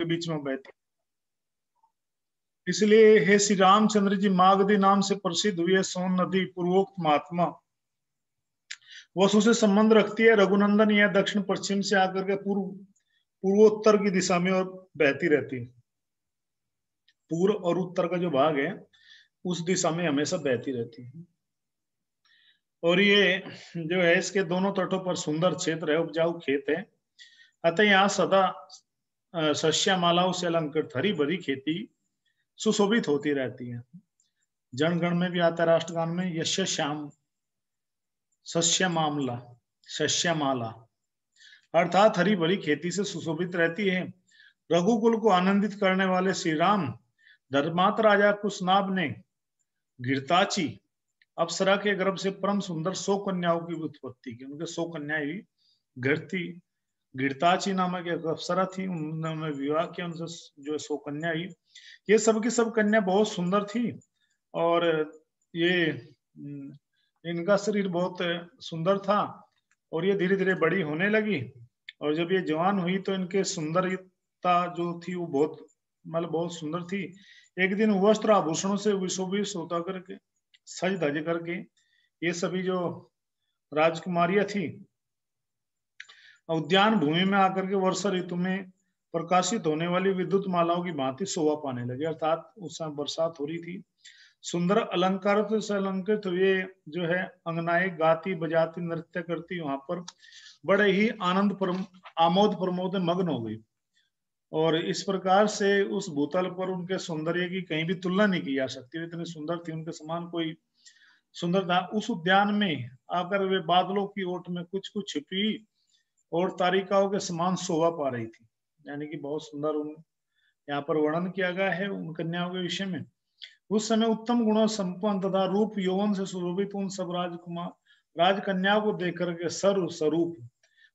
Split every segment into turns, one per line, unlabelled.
के बीच में बहती। इसलिए हे श्री रामचंद्र जी मागधी नाम से प्रसिद्ध हुई सोन नदी पूर्वोक्त महात्मा वसु से संबंध रखती है। रघुनंदन यह दक्षिण पश्चिम से आकर के पूर्वोत्तर की दिशा में और बहती रहती है। पूर्व और उत्तर का जो भाग है उस दिशा में हमेशा बहती रहती है। और ये जो है इसके दोनों तटों पर सुंदर क्षेत्र है, उपजाऊ खेत है। अतः यहाँ सदा सस्यामालाओं से अलंकृत हरी भरी खेती सुशोभित होती रहती है। जनगण में भी आता है, राष्ट्रगान में यश श्याम सस्यमामला सस्यमाला अर्थात हरी भरी खेती से सुशोभित रहती है। रघुकुल को आनंदित करने वाले श्री राम धर्मात राजा कुशनाभ ने घृताची अप्सरा के गर्भ से परम सुंदर 100 कन्याओं की उत्पत्ति की। उनके 100 कन्याएं हुई। घृताची नामक एक अप्सरा थी, उन्होंने विवाह किया, उनसे जो 100 कन्या हुई। ये सब की सब कन्या बहुत सुंदर थी और ये इनका शरीर बहुत सुंदर था और ये धीरे धीरे बड़ी होने लगी। और जब ये जवान हुई तो इनके सुंदरता जो थी वो बहुत सुंदर थी। एक दिन वस्त्र आभूषणों से विशोभित होता करके सज धज करके ये सभी जो राजकुमारियां थी उद्यान भूमि में आकर के वर्षा ऋतु में प्रकाशित होने वाली विद्युत मालाओं की भांति शोभा पाने लगे। अर्थात उस समय बरसात हो रही थी। सुंदर अलंकार से अलंकृत हुए जो है अंगनाएं गाती बजाती नृत्य करती वहां पर बड़े ही आमोद प्रमोद में मग्न हो गई। और इस प्रकार से उस भूतल पर उनके सौंदर्य की कहीं भी तुलना नहीं की जा सकती। इतनी सुंदर थी, उनके समान कोई सुंदर था। उस उद्यान में आकर वे बादलों की ओट में कुछ कुछ छिपी और तारिकाओं के समान शोभा पा रही थी। यानी कि बहुत सुंदर यहाँ पर वर्णन किया गया है उन कन्याओं के विषय में। उस समय उत्तम गुणों संपन्न तथा रूप यौवन से सुशोभित उन सब राजकन्याओं को देख करके सर्व स्वरूप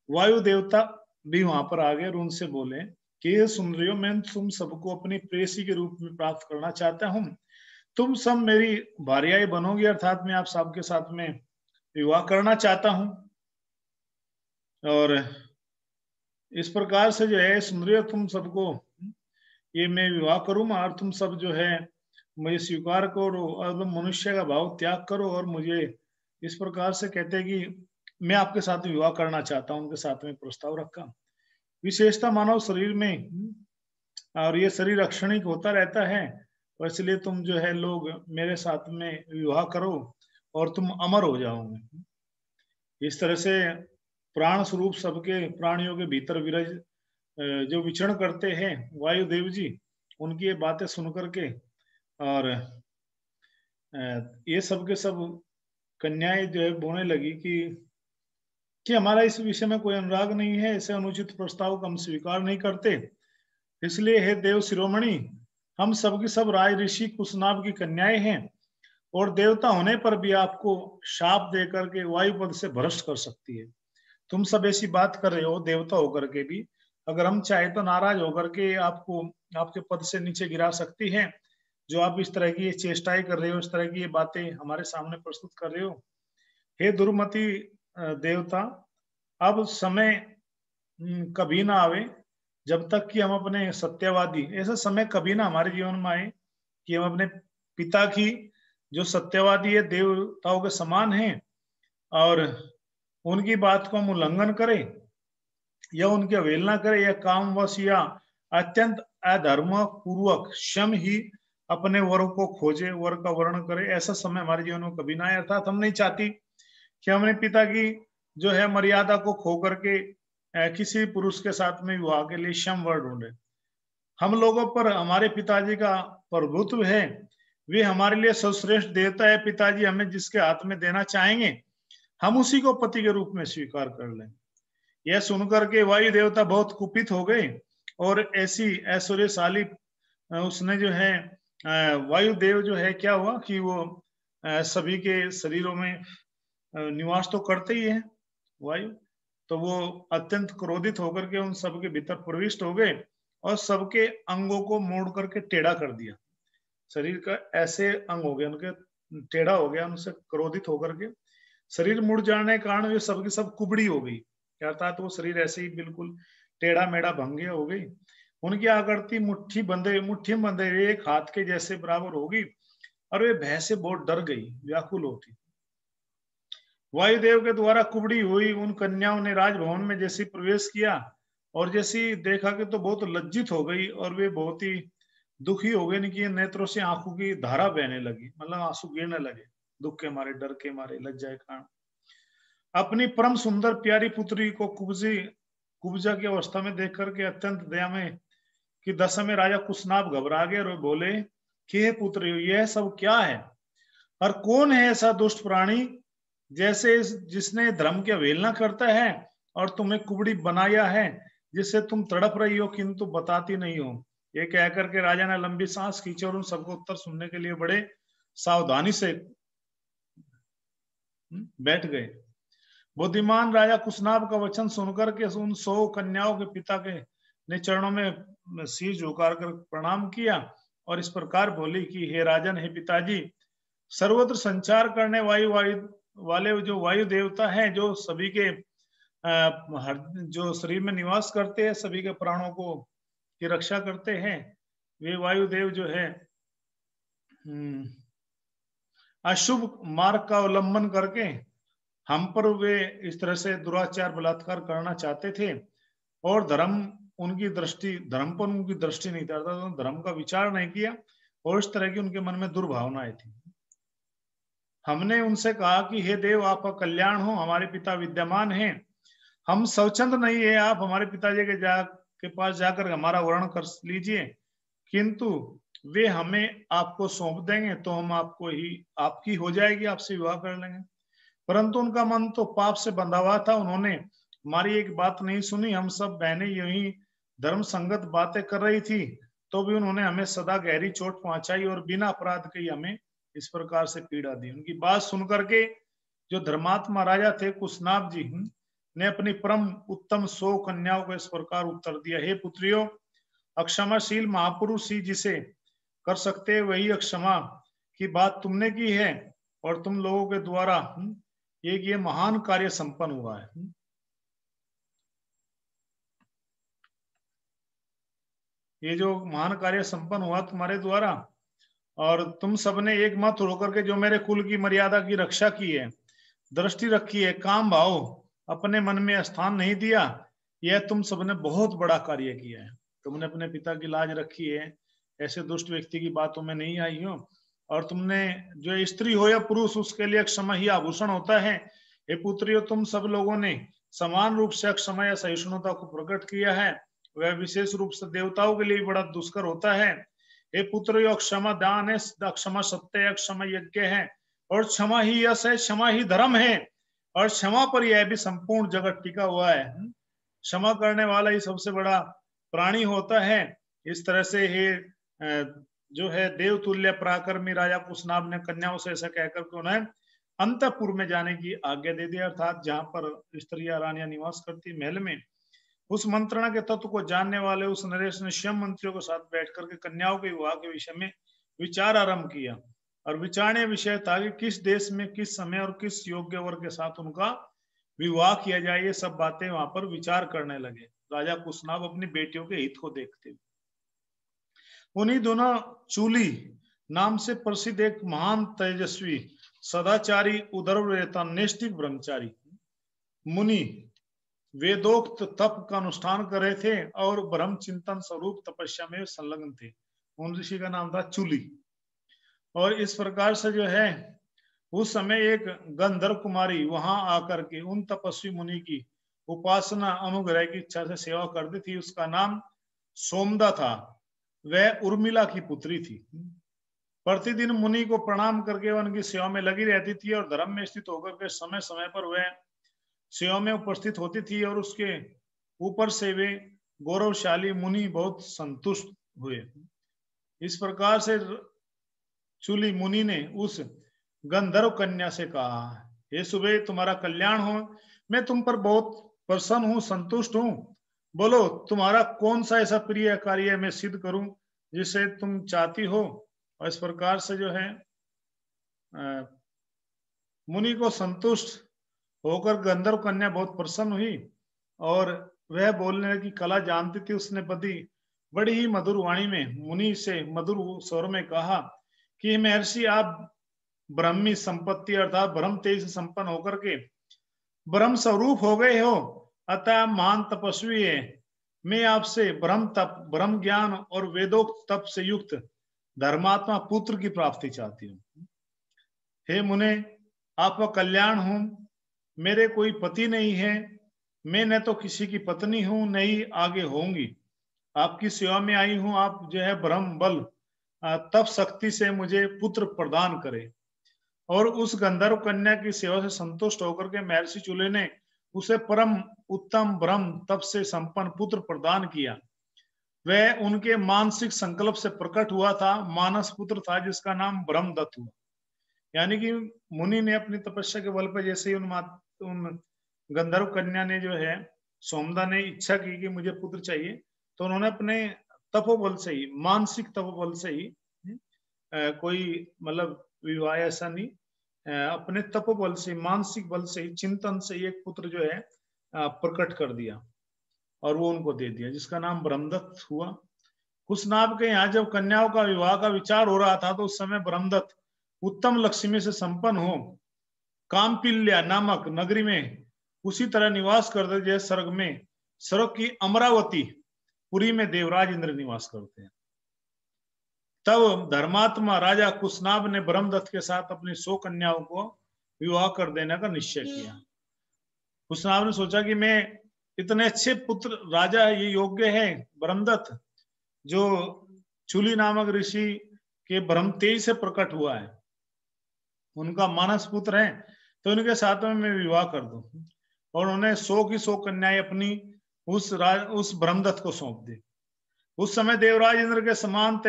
वायु देवता भी वहां पर आ गए और उनसे बोले कि ये सुन रही हो, मैं तुम सबको अपनी प्रेसी के रूप में प्राप्त करना चाहता हूँ। तुम सब मेरी भार्याएं बनोगी, अर्थात मैं आप सबके साथ में विवाह करना चाहता हूँ। और इस प्रकार से जो है सुन रही हो, तुम सबको ये मैं विवाह करूंगा और तुम सब जो है मुझे स्वीकार करो और मनुष्य का भाव त्याग करो। और मुझे इस प्रकार से कहते हैं कि मैं आपके साथ विवाह करना चाहता हूं। उनके साथ में प्रस्ताव रखा। विशेषता मानव शरीर में और ये शरीर अक्षणिक होता रहता है, और इसलिए तुम जो है लोग मेरे साथ में विवाह करो और तुम अमर हो जाओगे। इस तरह से प्राण स्वरूप सबके प्राणियों के भीतर विरज जो विचरण करते हैं वायुदेव जी, उनकी ये बातें सुन करके और ये सब के सब कन्याएं जो है बोलने लगी कि हमारा इस विषय में कोई अनुराग नहीं है, ऐसे अनुचित प्रस्ताव को हम स्वीकार नहीं करते। इसलिए हे देव शिरोमणि, हम सब की सब राज ऋषि कुशनाभ की कन्याएं हैं और देवता होने पर भी आपको शाप दे करके वायुपद से भ्रष्ट कर सकती है। तुम सब ऐसी बात कर रहे हो देवता होकर के भी, अगर हम चाहे तो नाराज होकर के आपको आपके पद से नीचे गिरा सकती है। जो आप इस तरह की चेष्टाएं कर रहे हो, इस तरह की ये बातें हमारे सामने प्रस्तुत कर रहे हो। हे दुर्मति देवता, अब समय कभी ना आवे जब तक कि हम अपने सत्यवादी, ऐसा समय कभी ना हमारे जीवन में आए कि हम अपने पिता की जो सत्यवादी है देवताओं के समान हैं और उनकी बात को हम उल्लंघन करें या उनकी अवहेलना करें या कामवश या अत्यंत अधर्म पूर्वक स्वयं ही अपने वर को खोजे, वर का वर्ण करे। ऐसा समय हमारे जीवन में कभी ना आए। अर्थात हम नहीं चाहती कि हमने पिता की जो है मर्यादा को खो करके किसी पुरुष के साथ में विवाह के लिए स्वयं वर ढूंढे। हम लोगों पर हमारे पिताजी का प्रभुत्व है, वे हमारे लिए सर्वश्रेष्ठ देवता है। पिताजी हमें जिसके हाथ में देना चाहेंगे हम उसी को पति के रूप में स्वीकार कर लें। यह सुनकर के वायु देवता बहुत कुपित हो गए और ऐसी ऐश्वर्यशाली उसने जो है वायुदेव जो है क्या हुआ कि वो सभी के शरीरों में निवास तो करते ही है वायु, तो वो अत्यंत क्रोधित होकर के उन सबके भीतर प्रविष्ट हो गए और सबके अंगों को मोड़ करके टेढ़ा कर दिया। शरीर का ऐसे अंग हो गया उनके टेढ़ा हो गया, उनसे क्रोधित होकर के शरीर मुड़ जाने के कारण वे सबकी सब कुबड़ी हो गई। अर्थात वो शरीर ऐसे ही बिल्कुल टेढ़ा मेढ़ा भंगे हो गई। उनकी आकृति मुट्ठी में बंधे एक हाथ के जैसे बराबर होगी, और वे भय से बहुत डर गई, व्याकुल होती। वायुदेव के द्वारा कुबड़ी हुई उन कन्याओं ने राजभवन में जैसे प्रवेश किया और जैसी देखा कि तो बहुत लज्जित हो गई, और वे बहुत ही दुखी हो गए। इनकी नेत्रों से आंखों की धारा बहने लगी, मतलब आंसू गिरने लगे, दुख के मारे, डर के मारे, लज्जा के कारण। अपनी परम सुंदर प्यारी पुत्री को कुब्जा की अवस्था में देख करके अत्यंत दया में कि दशा में राजा कुशनाभ घबरा गए और बोले कि हे पुत्री, यह सब क्या है, और कौन है ऐसा दुष्ट प्राणी जैसे जिसने धर्म की अवहेलना करता है और तुम्हें कुबड़ी बनाया है, जिससे तुम तड़प रही हो किंतु बताती नहीं हो। ये कहकर के राजा ने लंबी सांस खींची और उन सबको उत्तर सुनने के लिए बड़े सावधानी से बैठ गए। बुद्धिमान राजा कुशनाभ का वचन सुनकर के उन 100 कन्याओं के पिता के ने चरणों में शीश झुकार कर प्रणाम किया और इस प्रकार बोली कि हे राजन, हे पिताजी, सर्वत्र संचार करने वाले जो वायु देवता हैं, जो सभी के जो शरीर में निवास करते हैं, सभी के प्राणों को की रक्षा करते हैं, वे वायुदेव जो है अशुभ मार्ग का अवलंबन करके हम पर वे इस तरह से दुराचार बलात्कार करना चाहते थे, और धर्म पर उनकी दृष्टि नहीं था, तो धर्म का विचार नहीं किया, और इस तरह की उनके मन में दुर्भावनाएं थी। हमने उनसे कहा कि हे देव, आपका कल्याण हो, हमारे पिता विद्यमान हैं, हम स्वच्छंद नहीं है, आप हमारे पिताजी के पास जाकर हमारा वर्ण कर लीजिए, किंतु वे हमें आपको सौंप देंगे तो हम आपकी हो जाएगी, आपसे विवाह कर लेंगे। परंतु उनका मन तो पाप से बंधा हुआ था, उन्होंने हमारी एक बात नहीं सुनी। हम सब बहनें यही धर्म संगत बातें कर रही थी, तो भी उन्होंने हमें सदा गहरी चोट पहुंचाई और बिना अपराध के हमें इस प्रकार से पीड़ा दी। उनकी बात सुनकर के जो धर्मात्मा राजा थे कुशनाभ जी ने अपनी परम उत्तम 100 कन्याओं को इस प्रकार उत्तर दिया, हे पुत्रियों, अक्षमाशील महापुरुष ही जिसे कर सकते वही अक्षमा की बात तुमने की है, और तुम लोगों के द्वारा एक ये महान कार्य संपन्न हुआ है। ये जो महान कार्य संपन्न हुआ तुम्हारे द्वारा, और तुम सबने एक मत होकर के जो मेरे कुल की मर्यादा की रक्षा की है, दृष्टि रखी है, काम भाव अपने मन में स्थान नहीं दिया, यह तुम सबने बहुत बड़ा कार्य किया है। तुमने अपने पिता की लाज रखी है, ऐसे दुष्ट व्यक्ति की बातों में नहीं आई हो, और तुमने जो स्त्री हो या पुरुष, उसके लिए क्षमा ही आभूषण होता है। हे पुत्रियों, तुम सब लोगों ने समान रूप से क्षमा या सहिष्णुता को प्रकट किया है, वह विशेष रूप से देवताओं के लिए बड़ा दुष्कर होता है। हे पुत्रियों, क्षमा दान है, क्षमा सत्य है, क्षमा यज्ञ है, और क्षमा ही यश है, क्षमा ही धर्म है, और क्षमा पर यह भी संपूर्ण जगत टिका हुआ है। क्षमा करने वाला ही सबसे बड़ा प्राणी होता है। इस तरह से हे जो है देवतुल्य पराक्रमी राजा कुशनाभ ने कन्याओं से ऐसा कहकर के उन्हें अंतपुर में जाने की आज्ञा दे दी, अर्थात जहां पर स्त्रियां रानियां निवास करती महल में। उस मंत्रणा के तत्व को जानने वाले उस नरेश ने स्वयं मंत्रियों के साथ बैठकर के कन्याओं के विवाह के विषय में विचार आरंभ किया, और विचारणीय विषय था कि किस देश में, किस समय और किस योग्य वर के साथ उनका विवाह किया जाए। ये सब बातें वहां पर विचार करने लगे, राजा कुशनाभ अपनी बेटियों के हित को देखते हुए। उन्हीं दोनों चूली नाम से प्रसिद्ध एक महान तेजस्वी सदाचारी उदरव्रता नैष्ठिक ब्रह्मचारी मुनि वेदोक्त तप का अनुष्ठान कर रहे थे और ब्रह्म चिंतन स्वरूप तपस्या में संलग्न थे। उन ऋषि का नाम था चूली। और इस प्रकार से जो है उस समय एक गंधर्व कुमारी वहां आकर के उन तपस्वी मुनि की उपासना अनुग्रह की इच्छा से सेवा करती थी। उसका नाम सोमदा था, वह उर्मिला की पुत्री थी। प्रतिदिन मुनि को प्रणाम करके उनकी सेवा में लगी रहती थी, और धर्म में स्थित होकर के समय समय पर वह सेवा में उपस्थित होती थी, और उसके ऊपर से वे गौरवशाली मुनि बहुत संतुष्ट हुए। इस प्रकार से चूली मुनि ने उस गंधर्व कन्या से कहा, हे सुबह, तुम्हारा कल्याण हो, मैं तुम पर बहुत प्रसन्न हूं, संतुष्ट हूं। बोलो, तुम्हारा कौन सा ऐसा प्रिय कार्य मैं सिद्ध करूं जिसे तुम चाहती हो। और इस प्रकार से जो है मुनि को संतुष्ट होकर गंधर्व कन्या बहुत प्रसन्न हुई, और वह बोलने की कला जानती थी। उसने बड़ी ही मधुर वाणी में मुनि से मधुर स्वर में कहा कि महर्षि, आप ब्रह्मी संपत्ति अर्थात ब्रह्म तेज से संपन्न होकर के ब्रह्म स्वरूप हो गए हो, अतः महान तपस्वी है। मैं आपसे ब्रह्म तप, ब्रह्म ज्ञान और वेदोक्त तप से युक्त धर्मात्मा पुत्र की प्राप्ति चाहती हूँ। हे मुने, आपका कल्याण हूं। मेरे कोई पति नहीं है, मैं न तो किसी की पत्नी हूं, न ही आगे होंगी। आपकी सेवा में आई हूं। आप जो है ब्रह्म बल तप शक्ति से मुझे पुत्र प्रदान करे। और उस गंधर्व कन्या की सेवा से संतुष्ट होकर के महर्षि चूले ने उसे परम उत्तम ब्रह्म तप से संपन्न पुत्र प्रदान किया। वह उनके मानसिक संकल्प से प्रकट हुआ था, मानस पुत्र था जिसका नाम ब्रह्मदत्त हुआ। यानी कि मुनि ने अपनी तपस्या के बल पर, जैसे ही उन गंधर्व कन्या ने जो है, सोमदा ने इच्छा की कि मुझे पुत्र चाहिए, तो उन्होंने अपने तपोबल से ही, मानसिक तपोबल से ही, कोई मतलब विवाह ऐसा नहीं, अपने तपोबल से, मानसिक बल से ही, चिंतन से ही एक पुत्र जो है प्रकट कर दिया और वो उनको दे दिया, जिसका नाम ब्रह्मदत्त हुआ। कुशनाभ के यहाँ जब कन्याओं का विवाह का विचार हो रहा था, तो उस समय ब्रह्मदत्त उत्तम लक्ष्मी से संपन्न हो कामपिल्या नामक नगरी में उसी तरह निवास करते जैसे स्वर्ग में, स्वर्ग की अमरावती पुरी में देवराज इंद्र निवास करते हैं। तब धर्मात्मा राजा कुशनाभ ने ब्रह्मदत्त के साथ अपनी 100 कन्याओं को विवाह कर देने का निश्चय किया। कुशनाभ ने सोचा कि मैं इतने अच्छे पुत्र, राजा ये योग्य है ब्रह्मदत्त, जो चूली नामक ऋषि के ब्रह्म तेज से प्रकट हुआ है, उनका मानस पुत्र है, तो उनके साथ में मैं विवाह कर दूं। और उन्हें 100 की 100 कन्याएं अपनी उस ब्रह्मदत्त को सौंप दी। उस समय देवराज इंद्र के समान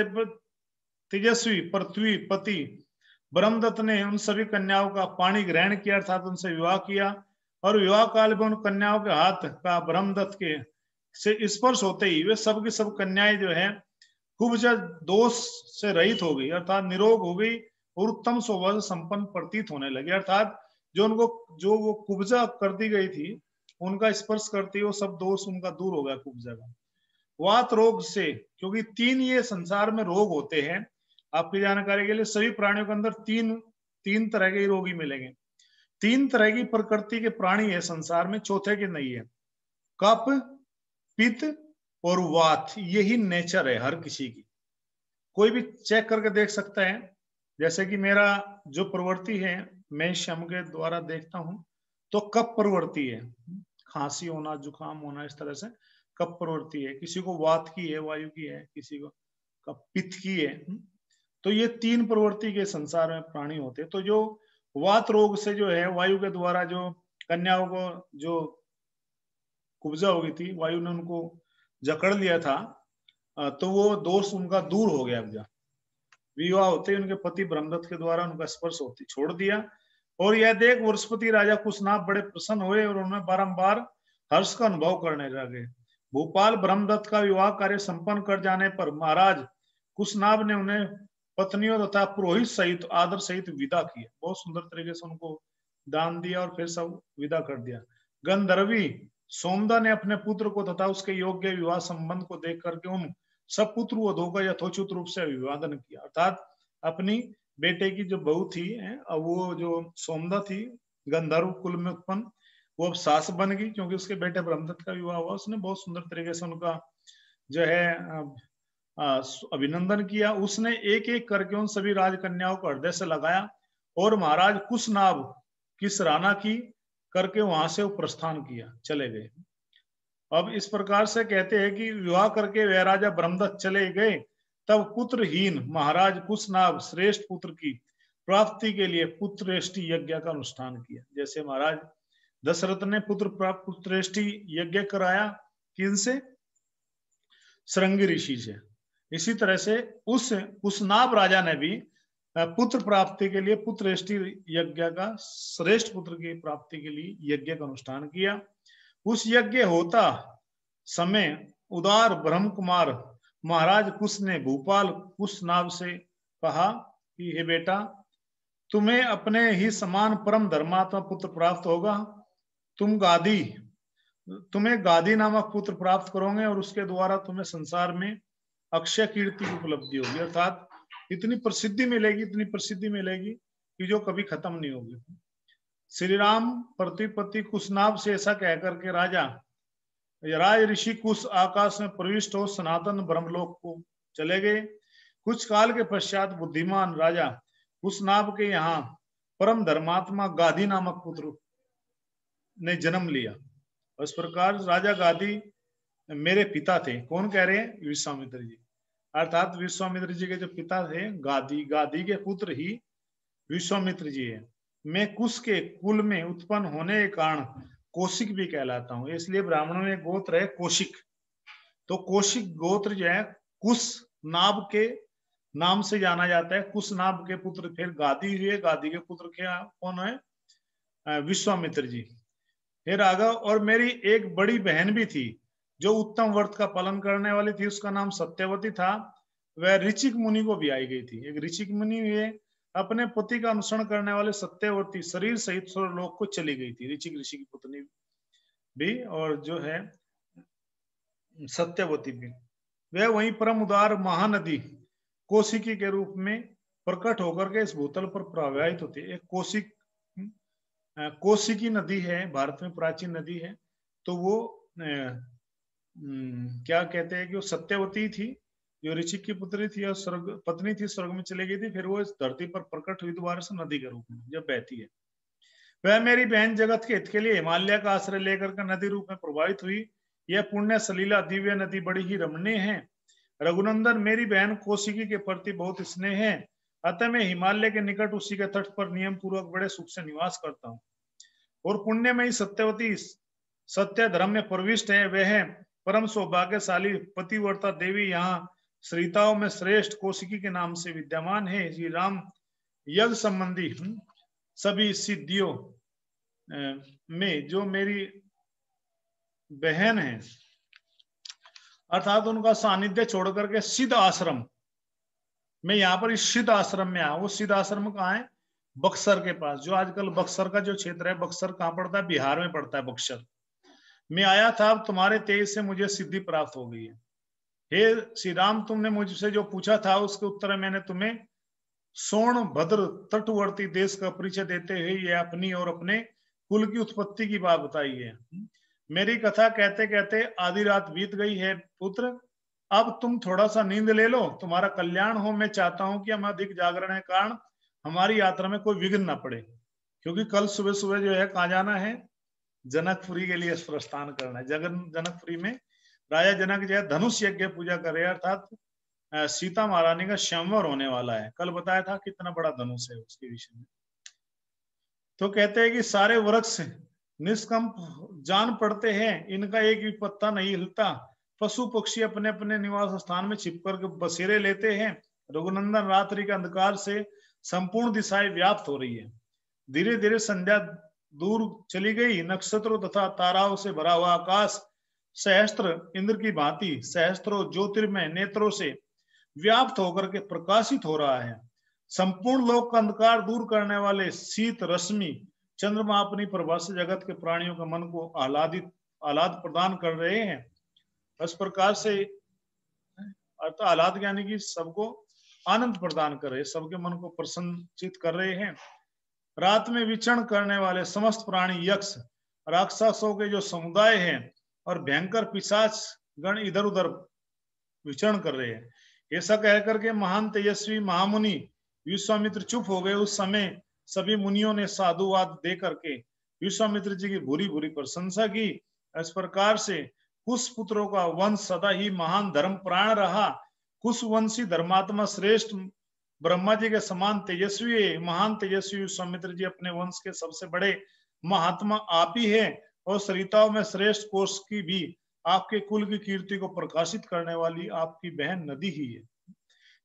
तेजस्वी पृथ्वी पति ब्रह्मदत्त ने उन सभी कन्याओं का पाणी ग्रहण किया, अर्थात उनसे विवाह किया। और विवाह काल में उन कन्याओं के हाथ का ब्रह्मदत्त के से स्पर्श होते ही वे सब की सब कन्याएं जो है कुब्ज दोष से रहित हो गई, अर्थात निरोग हो गई और उत्तम स्वभाव से संपन्न प्रतीत होने लगे। अर्थात जो वो कुब्जा कर दी गई थी, उनका स्पर्श करती वो सब दोष उनका दूर हो गया कुब्जा का। वात रोग से, क्योंकि 3 ये संसार में रोग होते हैं, आपकी जानकारी के लिए, सभी प्राणियों के अंदर तीन तरह के रोगी मिलेंगे। 3 तरह की प्रकृति के प्राणी है संसार में, चौथे के नहीं है। कफ, पित्त और वात, यही नेचर है हर किसी की। कोई भी चेक करके देख सकता है। जैसे कि मेरा जो प्रवृत्ति है, मैं शम के द्वारा देखता हूं, तो कफ प्रवृत्ति है, खांसी होना, जुकाम होना, इस तरह से कफ प्रवृत्ति है। किसी को वात की है, वायु की है, किसी को पित्त की है। तो ये 3 प्रवृत्ति के संसार में प्राणी होते हैं। तो जो वात रोग से जो है, वायु के द्वारा जो कन्याओं को जो कुब्जा हो गई थी, वायु ने उनको जकड़ लिया था, तो वो दोष उनका दूर हो गया। विवाह होते ही उनके पति ब्रह्मदत्त के द्वारा उनका स्पर्श होती छोड़ दिया। और यह देख वृषपति राजा कुशनाभ बड़े प्रसन्न हुए और उन्हें बारंबार हर्ष का अनुभव करने लगे। भोपाल ब्रह्मदत्त का विवाह कार्य संपन्न कर जाने पर महाराज कुशनाभ ने उन्हें पत्नियों तथा पुरोहित सहित आदर सहित विदा किया। बहुत सुंदर तरीके से उनको दान दिया और फिर सब विदा कर दिया। गंधर्वी सोमदा ने अपने पुत्र को तथा उसके योग्य विवाह संबंध को देख करके उन सब पुत्र वधों का यथोचित रूप से अभिवादन किया। अर्थात अपनी बेटे की जो बहू थी, वो जो सोमदा थी गंधर्व कुल में उत्पन्न, वो अब सास बन गई, क्योंकि उसके बेटे ब्रह्मदत्त का विवाह हुआ। उसने बहुत सुंदर तरीके से उनका जो है अभिनंदन किया। उसने एक एक करके उन सभी राजकन्याओं को हृदय से लगाया और महाराज कुशनाभ की सराहना की करके वहां से वो प्रस्थान किया, चले गए। अब इस प्रकार से कहते हैं कि विवाह करके वह राजा ब्रह्मदत्त चले गए, तब पुत्रहीन महाराज कुशनाभ श्रेष्ठ पुत्र की प्राप्ति के लिए पुत्रेष्टि यज्ञ का अनुष्ठान किया। जैसे महाराज दशरथ ने पुत्रेष्टि यज्ञ कराया, किनसे? श्रृंगी ऋषि से। इसी तरह से उस कुशनाभ राजा ने भी पुत्र प्राप्ति के लिए पुत्रेष्टि यज्ञ का, श्रेष्ठ पुत्र की प्राप्ति के लिए यज्ञ का अनुष्ठान किया। उस यज्ञ होता समय उदार ब्रह्म कुमार महाराज कुश ने भूपाल कुशनाभ से कहा कि हे बेटा, तुम्हें अपने ही समान परम धर्मात्मा पुत्र प्राप्त होगा। तुम्हें गादी नामक पुत्र प्राप्त करोगे और उसके द्वारा तुम्हें संसार में अक्षय कीर्ति की उपलब्धि होगी, अर्थात इतनी प्रसिद्धि मिलेगी, इतनी प्रसिद्धि मिलेगी कि जो कभी खत्म नहीं होगी। श्री राम प्रतिपति कुशनाभ से ऐसा कहकर के राज ऋषि कुश आकाश में प्रविष्ट हो सनातन ब्रह्मलोक को चले गए। कुछ काल के पश्चात बुद्धिमान राजा कुशनाभ के यहाँ परम धर्मात्मा गाधी नामक पुत्र ने जन्म लिया। इस प्रकार राजा गाधी मेरे पिता थे। कौन कह रहे हैं? विश्वामित्र जी। अर्थात विश्वामित्र जी के जो पिता थे गाधी, गाधी के पुत्र ही विश्वामित्र जी है। मैं कुश के कुल में उत्पन्न होने के कारण कौशिक भी कहलाता हूं, इसलिए ब्राह्मणों में गोत्र है कौशिक। तो कौशिक गोत्र जो है कुश नाभ के नाम से जाना जाता है। कुश नाभ के पुत्र फिर गाधी हुए, गाधी के पुत्र क्या कौन है? विश्वामित्र जी। फिर आगा, और मेरी एक बड़ी बहन भी थी जो उत्तम व्रत का पालन करने वाली थी, उसका नाम सत्यवती था। वह ऋचिक मुनि को भी आई गई थी। एक ऋचिक मुनि हुए, अपने पति का अनुसरण करने वाले सत्यवती शरीर सहित स्वर्गलोक को चली गई थी। ऋचिक ऋषि की पत्नी भी, और जो है सत्यवती भी, वह वहीं परम उदार महानदी कौशिकी के रूप में प्रकट होकर के इस भूतल पर प्रवाहित होती है। एक कौशिकी नदी है, भारत में प्राचीन नदी है। तो वो क्या कहते हैं कि वो सत्यवती थी, जो ऋषि की पुत्री थी और स्वर्ग पत्नी थी, स्वर्ग में चली गई थी। फिर वो इस धरती पर प्रकट हुई दोबारा से नदी के रूप में जब बहती है। वह मेरी बहन जगत के हित के लिए हिमालय का आश्रय लेकर के नदी रूप में प्रवाहित हुई। यह पुण्य सलीला दिव्य नदी बड़ी ही रमणीय है। रघुनंदन, मेरी बहन कौशिकी के प्रति बहुत स्नेह है, अतः मैं हिमालय के निकट उसी के तट पर नियम पूर्वक बड़े सुख से निवास करता हूँ। और पुण्य में ही सत्यवती सत्य धर्म में प्रविष्ट है। वह परम सौभाग्यशाली पतिव्रता देवी यहाँ श्रीताओं में श्रेष्ठ कौशिकी के नाम से विद्यमान है। श्री राम यज्ञ संबंधी सभी सिद्धियों में जो मेरी बहन है, अर्थात उनका सानिध्य छोड़ करके सिद्ध आश्रम, मैं यहाँ पर इस सिद्ध आश्रम में आया। वो सिद्ध आश्रम कहाँ है? बक्सर के पास। जो आजकल बक्सर का जो क्षेत्र है, बक्सर कहाँ पड़ता है? बिहार में पड़ता है बक्सर। मैं आया था, अब तुम्हारे तेज से मुझे सिद्धि प्राप्त हो गई है। हे श्री राम, तुमने मुझसे जो पूछा था उसके उत्तर में मैंने तुम्हें सोन भद्र तटवर्ती देश का परिचय देते हुए ये अपनी और अपने कुल की उत्पत्ति की बात बताई है। मेरी कथा कहते कहते आधी रात बीत गई है पुत्र, अब तुम थोड़ा सा नींद ले लो, तुम्हारा कल्याण हो। मैं चाहता हूं कि हम अधिक जागरण के कारण हमारी यात्रा में कोई विघ्न ना पड़े, क्योंकि कल सुबह सुबह जो है कहाँ जाना है? जनकपुरी के लिए प्रस्थान करना है। जनकपुरी में राजा जनक जो है धनुष यज्ञ पूजा कर रहे हैं, अर्थात सीता महारानी का स्वयंवर होने वाला है। कल बताया था कितना बड़ा धनुष है उसके विषय में। तो कहते हैं कि सारे वृक्ष निष्कंप जान पड़ते हैं, इनका एक भी पत्ता नहीं हिलता। पशु पक्षी अपने अपने निवास स्थान में छिप करके बसेरे लेते हैं। रघुनंदन, रात्रि के अंधकार से संपूर्ण दिशाएं व्याप्त हो रही है। धीरे धीरे संध्या दूर चली गई। नक्षत्रों तथा ताराओं से भरा हुआ आकाश सहस्त्र इंद्र की भांति सहस्त्रों ज्योतिर्मय नेत्रों से व्याप्त होकर के प्रकाशित हो रहा है। संपूर्ण लोक का अंधकार दूर करने वाले शीत रश्मि चंद्रमा अपनी प्रभा से जगत के प्राणियों के मन को आह्लाद प्रदान कर रहे हैं। इस प्रकार से आह्लाद यानी कि सबको आनंद प्रदान कर रहे, सबके मन को प्रसन्नचित कर रहे हैं। रात में विचरण करने वाले समस्त प्राणी, यक्ष राक्षसों के जो समुदाय हैं और भयंकर पिशाच गण इधर उधर विचरण कर रहे हैं। ऐसा कहकर के महान तेजस्वी महामुनि विश्वामित्र चुप हो गए। उस समय सभी मुनियों ने साधुवाद दे करके विश्वामित्र जी की भूरी भूरी प्रशंसा की। इस प्रकार से कुश पुत्रों का वंश सदा ही महान धर्म प्राण रहा। कुश वंशी धर्मात्मा श्रेष्ठ ब्रह्मा जी के समान तेजस्वी, महान तेजस्वी विश्वामित्र जी अपने वंश के सबसे बड़े महात्मा आप ही है, और सरिताओं में श्रेष्ठ कोश की भी आपके कुल की कीर्ति को प्रकाशित करने वाली आपकी बहन नदी ही है।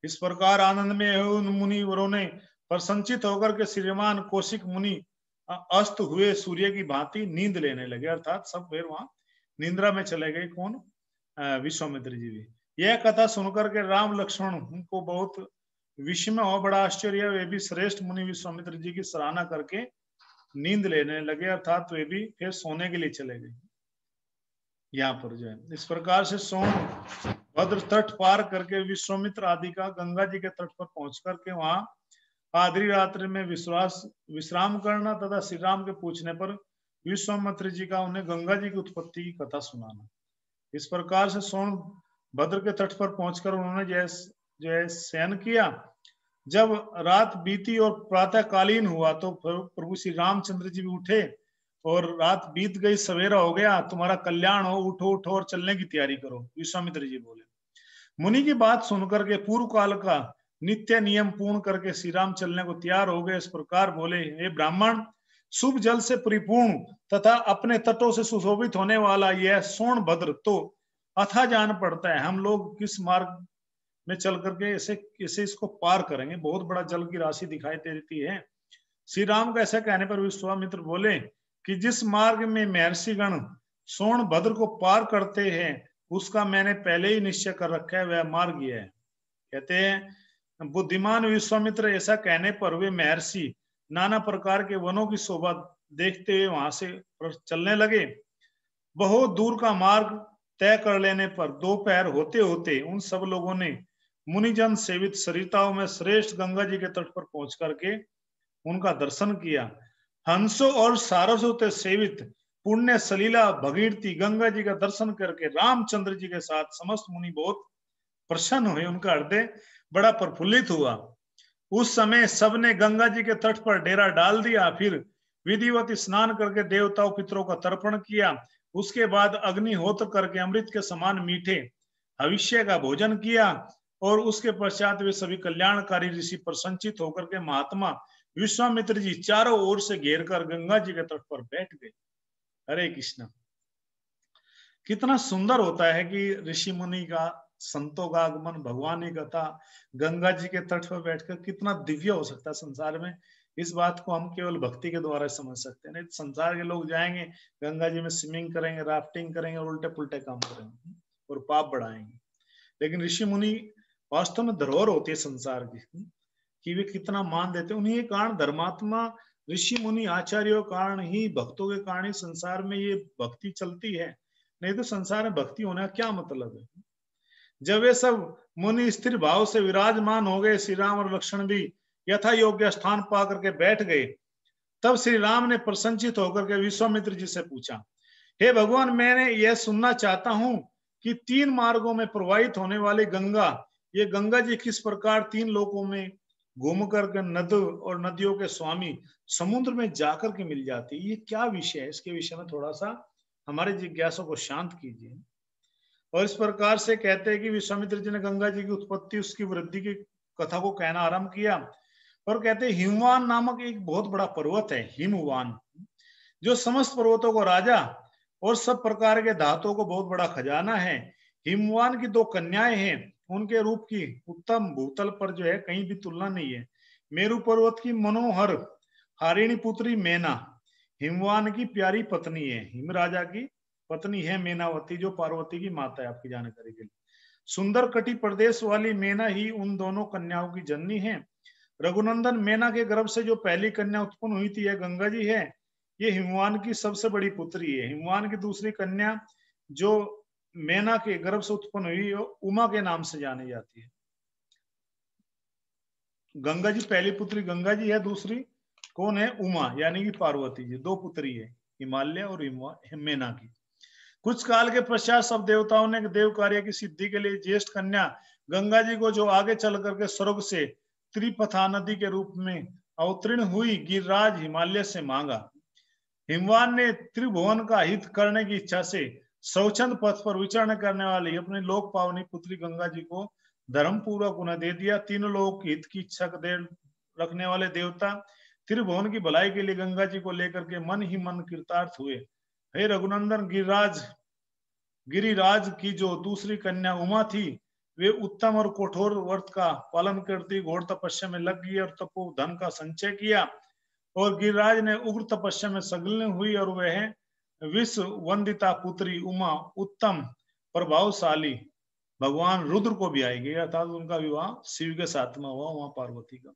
इस प्रकार आनंद में उन मुनिवरों ने प्रसन्नचित होकर के श्रीमान कौशिक मुनि अस्त हुए सूर्य की भांति नींद लेने लगे, अर्थात सब फिर वहां निंद्रा में चले गए। कौन? विश्वामित्र जी भी। यह कथा सुनकर के राम लक्ष्मण को बहुत विस्मय हो, बड़ा आश्चर्य। वे भी श्रेष्ठ मुनि विश्वामित्र जी की सराहना करके नींद लेने लगे, अर्थात वे भी फिर सोने के लिए चले गए। यहाँ पर जो है इस प्रकार से सोन भद्र तट पार करके विश्वामित्र आदि का गंगा जी के तट पर पहुंच करके वहां आधी रात्रि में विश्राम करना तथा श्री राम के पूछने पर विश्वामित्र जी का उन्हें गंगा जी की उत्पत्ति की कथा सुनाना। इस प्रकार से सोनभद्र के तट पर पहुंचकर उन्होंने जय शयन किया। जब रात बीती और प्रातःकालीन हुआ तो प्रभु श्री रामचंद्र जी भी उठे और रात बीत गई, सवेरा हो गया, तुम्हारा कल्याण हो, उठो उठो और चलने की तैयारी करो। विश्वामित्र जी बोले। मुनि की बात सुनकर के पूर्व काल का नित्य नियम पूर्ण करके श्री राम चलने को तैयार हो गए। इस प्रकार बोले, हे ब्राह्मण, शुभ जल से परिपूर्ण तथा अपने तटों से सुशोभित होने वाला यह सोनभद्र तो अथा जान पड़ता है। हम लोग किस मार्ग में चल करके ऐसे इसको पार करेंगे? बहुत बड़ा जल की राशि दिखाई देती है। श्री राम का ऐसा कहने पर विश्वामित्र बोले कि जिस मार्ग में महर्षिगण सोनभद्र को पार करते हैं उसका मैंने पहले ही निश्चय कर रखा है, वह मार्ग यह है। कहते हैं बुद्धिमान विश्वामित्र ऐसा कहने पर वे महर्षि नाना प्रकार के वनों की शोभा देखते हुए वहां से चलने लगे। बहुत दूर का मार्ग तय कर लेने पर दोपहर होते होते उन सब लोगों ने मुनिजन सेवित सरिताओं में श्रेष्ठ गंगा जी के तट पर पहुंच करके उनका दर्शन किया। हंसों और सारसों से सेवित पुण्य सलीला भगीरथी गंगा जी का दर्शन करके रामचंद्र जी के साथ समस्त मुनि बहुत प्रसन्न हुए, उनका हृदय बड़ा प्रफुल्लित हुआ। उस समय सबने गंगा जी के तट पर डेरा डाल दिया, फिर विधिवत स्नान करके देवताओं पितरों का तर्पण किया। उसके बाद अग्निहोत्र करके अमृत के समान मीठे भविष्य का भोजन किया और उसके पश्चात वे सभी कल्याणकारी ऋषि प्रसन्नचित होकर के महात्मा विश्वामित्र जी चारों ओर से घेर कर गंगा जी के तट पर बैठ गए। हरे कृष्ण। कितना सुंदर होता है कि ऋषि मुनि का, संतों का आगमन, भगवान की कथा गंगा जी के तट पर बैठकर कितना दिव्य हो सकता है संसार में। इस बात को हम केवल भक्ति के द्वारा समझ सकते हैं। नहीं संसार के लोग जाएंगे गंगा जी में स्विमिंग करेंगे, राफ्टिंग करेंगे और उल्टे पुल्टे काम करेंगे और पाप बढ़ाएंगे। लेकिन ऋषि मुनि वास्तव में धरोहर होती है संसार की, कि वे कितना मान देते हैं। उन्हीं के कारण धर्मात्मा ऋषि मुनि आचार्यों कारण ही, भक्तों के कारण ही संसार में ये भक्ति चलती है। नहीं तो संसार में भक्ति होने का क्या मतलब है? जब वे सब मुनि स्थिर भाव से विराजमान हो गए, श्री राम और लक्ष्मण भी यथा योग्य स्थान पा करके बैठ गए, तब श्री राम ने प्रसन्नचित होकर के विश्वामित्र जी से पूछा, हे भगवान, मैंने यह सुनना चाहता हूं कि 3 मार्गों में प्रवाहित होने वाली गंगा, ये गंगा जी किस प्रकार 3 लोकों में घूम करके नद और नदियों के स्वामी समुद्र में जाकर के मिल जाती है। ये क्या विषय है? इसके विषय में थोड़ा सा हमारे जिज्ञासा को शांत कीजिए। और इस प्रकार से कहते हैं कि विश्वामित्र जी ने गंगा जी की उत्पत्ति, उसकी वृद्धि की कथा को कहना आरंभ किया। और कहते हैं हिमवान नामक एक बहुत बड़ा पर्वत है, हिमवान, जो समस्त पर्वतों को राजा और सब प्रकार के धातुओं को बहुत बड़ा खजाना है। हिमवान की 2 कन्याएं हैं, उनके रूप की उत्तम भूतल पर जो है कहीं भी तुलना नहीं है। मेरु पर्वत की मनोहर हारिणी पुत्री मेना हिमवान की प्यारी पत्नी है। हिम राजा की पत्नी है मेनावती, जो पार्वती की माता है, आपकी जानकारी के लिए। सुंदर कटी प्रदेश वाली मेना ही उन दोनों कन्याओं की जननी है। रघुनंदन मेना के गर्भ से जो पहली कन्या उत्पन्न हुई थी, यह गंगा जी है। ये हिमवान की सबसे बड़ी पुत्री है। हिमवान की दूसरी कन्या जो मेना के गर्भ से उत्पन्न हुई, उमा के नाम से जानी जाती है। गंगा जी पहली पुत्री गंगा जी है, दूसरी कौन है? उमा, यानी कि पार्वती जी। 2 पुत्री है, हिमालय और मेना की। कुछ काल के पश्चात सब देवताओं ने देव कार्य की सिद्धि के लिए ज्येष्ठ कन्या गंगा जी को, जो आगे चल करके स्वर्ग से त्रिपथा नदी के रूप में अवतीर्ण हुई, गिरिराज हिमालय से मांगा। हिमवान ने त्रिभुवन का हित करने की इच्छा से स्वच्छंद पथ पर विचरण करने वाली अपनी लोक पावनी पुत्री गंगा जी को धर्म पूर्वक उन्हें दे दिया। 3 लोक हित की इच्छा रखने वाले देवता त्रिभुवन की भलाई के लिए गंगा जी को लेकर के मन ही मन कृतार्थ हुए। हे रघुनंदन, गिरिराज की जो दूसरी कन्या उमा थी, वे उत्तम और कठोर व्रत का पालन करती घोर तपस्या में लग गई और तपो धन का संचय किया। और गिरिराज ने उग्र तपस्या में संलग्न हुई और वह विश्व वंदिता पुत्री उमा उत्तम प्रभावशाली भगवान रुद्र को भी आएगी, अर्थात उनका विवाह शिव के साथ में हुआ, उमा पार्वती का।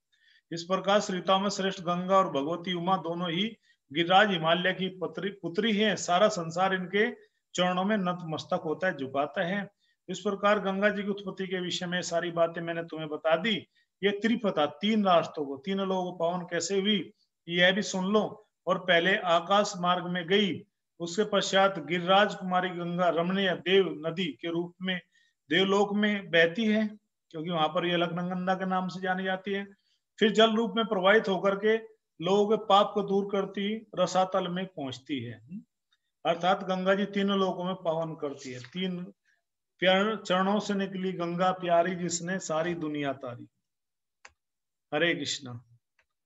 इस प्रकार श्रीताओं में श्रेष्ठ गंगा और भगवती उमा दोनों ही गिरिराज हिमालय की पुत्री है। सारा संसार इनके चरणों में नतमस्तक होता है, झुकाता है। इस प्रकार गंगा जी की उत्पत्ति के विषय में सारी बातें मैंने तुम्हें बता दी। ये त्रिपथा, तीन रास्तों को, तीनों लोगों को पावन कैसे हुई यह भी सुन लो। और पहले आकाश मार्ग में गई, उसके पश्चात गिरिराज कुमारी गंगा रमणीय देव नदी के रूप में देवलोक में बहती है, क्योंकि वहां पर यह अलकनंदा के नाम से जानी जाती है। फिर जल रूप में प्रवाहित होकर के लोगों के पाप को दूर करती रसातल में पहुंचती है। अर्थात गंगा जी तीनों लोगों में पावन करती है। तीन चरणों से निकली गंगा प्यारी, जिसने सारी दुनिया तारी। हरे कृष्णा।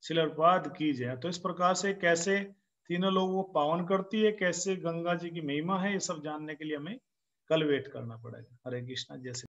श्रील प्रभुपाद की जय। तो इस प्रकार से कैसे तीनों लोगों को पावन करती है, कैसे गंगा जी की महिमा है, ये सब जानने के लिए हमें कल वेट करना पड़ेगा। हरे कृष्णा। जय श्री